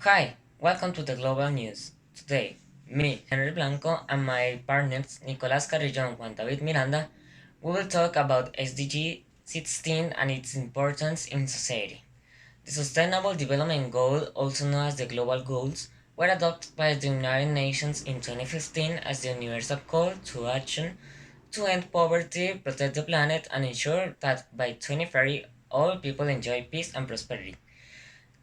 Hi, welcome to the Global News. Today, me, Henry Blanco, and my partners Nicolás Carrillo and Juan David Miranda, we will talk about SDG 16 and its importance in society. The Sustainable Development Goal, also known as the Global Goals, were adopted by the United Nations in 2015 as the universal call to action to end poverty, protect the planet, and ensure that by 2030 all people enjoy peace and prosperity.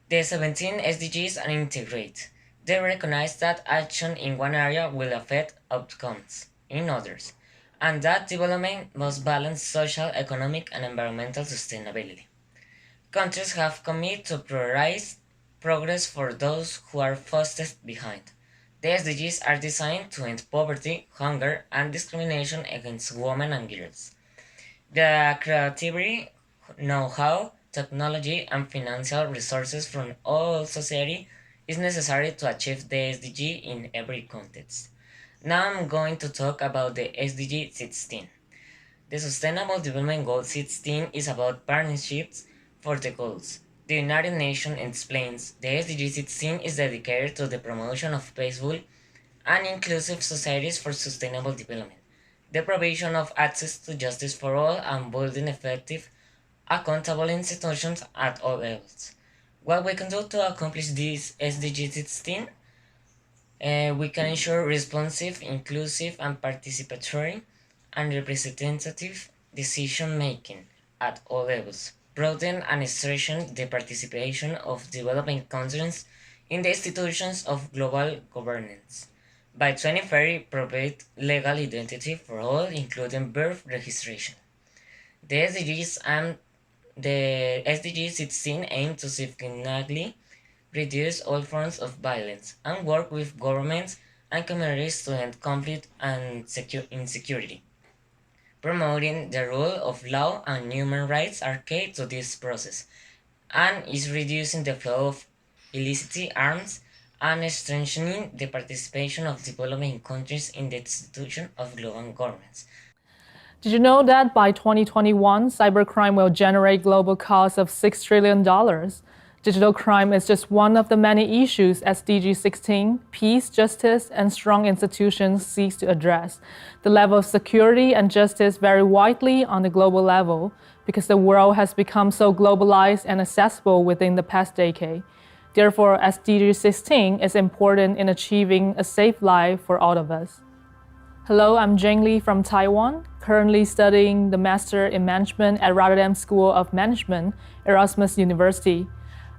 The 17 SDGs are integrated. They recognize that action in one area will affect outcomes in others, and that development must balance social, economic, and environmental sustainability. Countries have committed to prioritize progress for those who are fastest behind. The SDGs are designed to end poverty, hunger, and discrimination against women and girls. The creativity, know-how, technology, and financial resources from all society is necessary to achieve the SDG in every context. Now I'm going to talk about the SDG 16. The Sustainable Development Goal 16 is about partnerships for the goals. The United Nations explains the SDG 16 is dedicated to the promotion of peaceful and inclusive societies for sustainable development, the provision of access to justice for all, and building effective, accountable institutions at all levels. What we can do to accomplish this SDG 16? We can ensure responsive, inclusive, and participatory and representative decision making at all levels, broaden and strengthen the participation of developing countries in the institutions of global governance. By 2030, provide legal identity for all, including birth registration. The SDGs and the SDG 16 aim to significantly reduce all forms of violence and work with governments and communities to end conflict and insecurity. Promoting the rule of law and human rights are key to this process and is reducing the flow of illicit arms and strengthening the participation of developing countries in the institution of global governments. Did you know that by 2021, cybercrime will generate global costs of $6 trillion? Digital crime is just one of the many issues SDG 16, peace, justice, and strong institutions seeks to address. The level of security and justice vary widely on the global level because the world has become so globalized and accessible within the past decade. Therefore, SDG 16 is important in achieving a safe life for all of us. Hello, I'm Jane Lee from Taiwan, currently studying the Master in Management at Rotterdam School of Management, Erasmus University.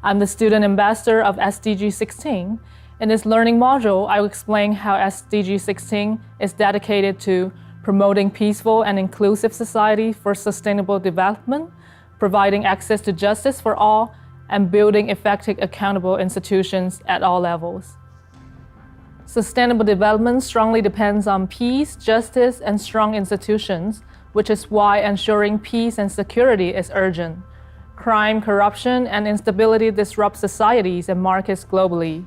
I'm the student ambassador of SDG 16. In this learning module, I will explain how SDG 16 is dedicated to promoting peaceful and inclusive society for sustainable development, providing access to justice for all, and building effective, accountable institutions at all levels. Sustainable development strongly depends on peace, justice, and strong institutions, which is why ensuring peace and security is urgent. Crime, corruption, and instability disrupt societies and markets globally.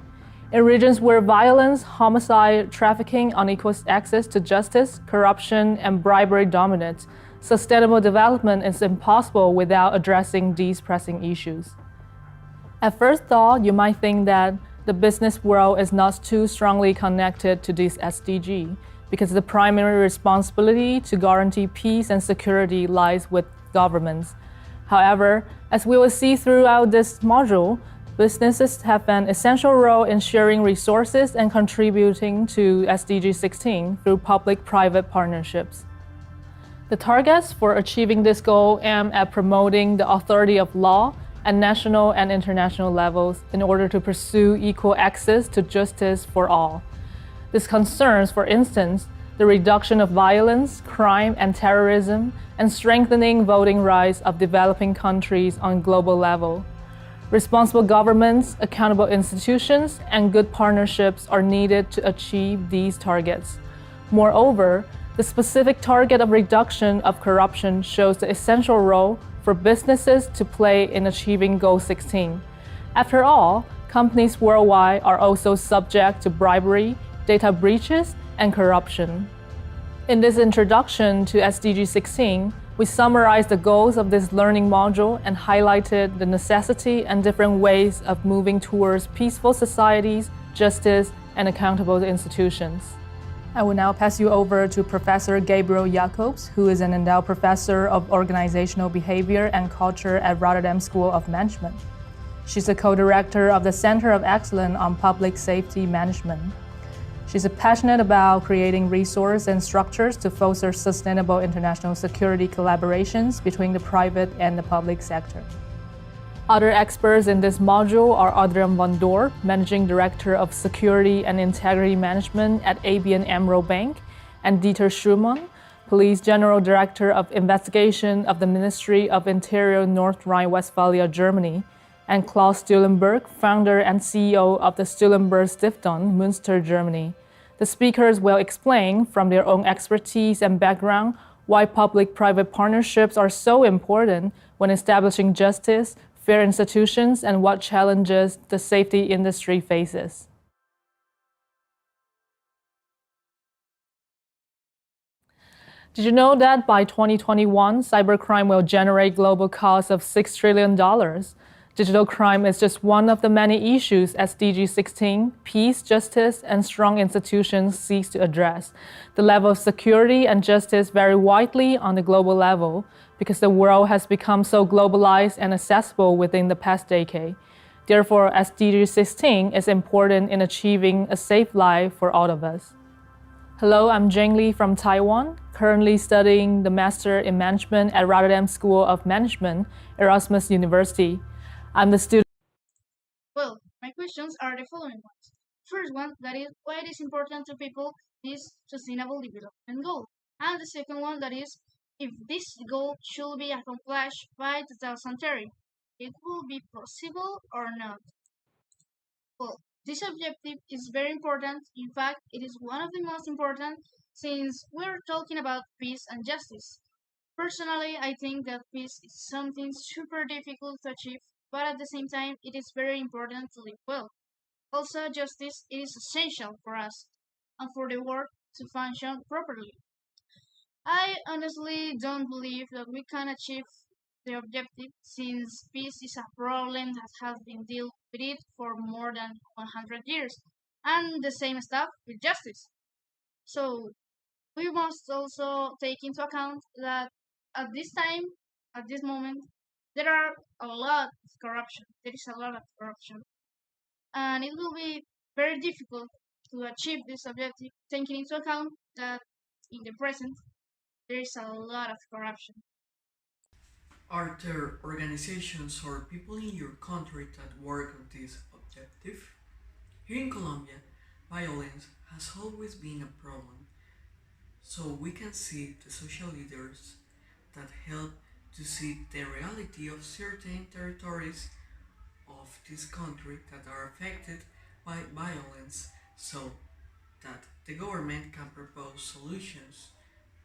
In regions where violence, homicide, trafficking, unequal access to justice, corruption, and bribery dominate, sustainable development is impossible without addressing these pressing issues. At first thought, you might think that the business world is not too strongly connected to this SDG because the primary responsibility to guarantee peace and security lies with governments. However, as we will see throughout this module, businesses have an essential role in sharing resources and contributing to SDG 16 through public-private partnerships. The targets for achieving this goal aim at promoting the authority of law at national and international levels in order to pursue equal access to justice for all. This concerns, for instance, the reduction of violence, crime, and terrorism, and strengthening voting rights of developing countries on global level. Responsible governments, accountable institutions, and good partnerships are needed to achieve these targets. Moreover, the specific target of reduction of corruption shows the essential role for businesses to play in achieving Goal 16. After all, companies worldwide are also subject to bribery, data breaches, and corruption. In this introduction to SDG 16, We summarized the goals of this learning module and highlighted the necessity and different ways of moving towards peaceful societies, justice, and accountable institutions. I will now pass you over to Professor Gabriel Jacobs, who is an endowed professor of organizational behavior and culture at Rotterdam School of Management. She's the co-director of the Center of Excellence on Public Safety Management. She's passionate about creating resources and structures to foster sustainable international security collaborations between the private and the public sector. Other experts in this module are Adrian van Doorp, Managing Director of Security and Integrity Management at ABN AMRO Bank, and Dieter Schumann, Police General Director of Investigation of the Ministry of Interior North Rhine-Westphalia, Germany, and Klaus Stuhlenberg, founder and CEO of the Stuhlenberg Stiftung, Münster, Germany. The speakers will explain from their own expertise and background why public-private partnerships are so important when establishing justice, fair institutions, and what challenges the safety industry faces. Did you know that by 2021, cybercrime will generate global costs of $6 trillion? Digital crime is just one of the many issues SDG 16, peace, justice, and strong institutions seeks to address. The level of security and justice vary widely on the global level because the world has become so globalized and accessible within the past decade. Therefore, SDG 16 is important in achieving a safe life for all of us. Hello, I'm Jane Lee from Taiwan, currently studying the Master in Management at Rotterdam School of Management, Erasmus University. I'm the student. Well, my questions are the following ones. First one, that is why it is important to people this sustainable development goal. And the second one, that is if this goal should be accomplished by 2030, it will be possible or not. Well, this objective is very important. In fact, it is one of the most important since we're talking about peace and justice. Personally, I think that peace is something super difficult to achieve, but at the same time, it is very important to live well. Also, justice is essential for us and for the world to function properly. I honestly don't believe that we can achieve the objective since peace is a problem that has been dealt with it for more than 100 years, and the same stuff with justice. So we must also take into account that at this time, at this moment, there are a lot of corruption. There is a lot of corruption, and it will be very difficult to achieve this objective, taking into account that in the present there is a lot of corruption. Are there organizations or people in your country that work on this objective? Here in Colombia, violence has always been a problem, so we can see the social leaders that help to see the reality of certain territories of this country that are affected by violence so that the government can propose solutions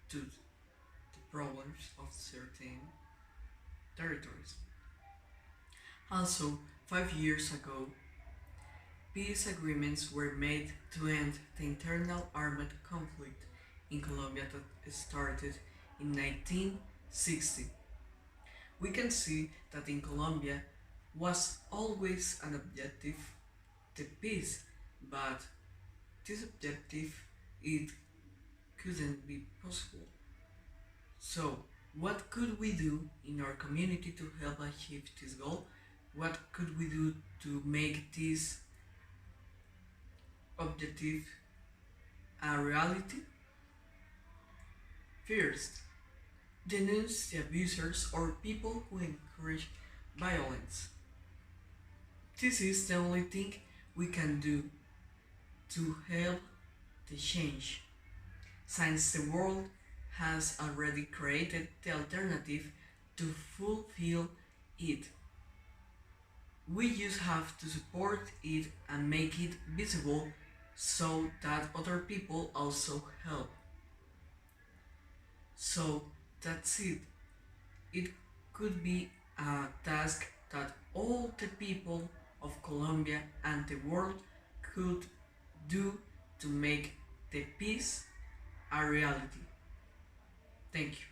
to the problems of certain territories. Also, 5 years ago, peace agreements were made to end the internal armed conflict in Colombia that started in 1960. We can see that in Colombia was always an objective, the peace, but this objective it couldn't be possible. So, what could we do in our community to help achieve this goal? What could we do to make this objective a reality? First, denounce the abusers or people who encourage violence. This is the only thing we can do to help the change, since the world has already created the alternative to fulfill it. We just have to support it and make it visible so that other people also help. So that's it. It could be a task that all the people of Colombia and the world could do to make the peace a reality. Thank you.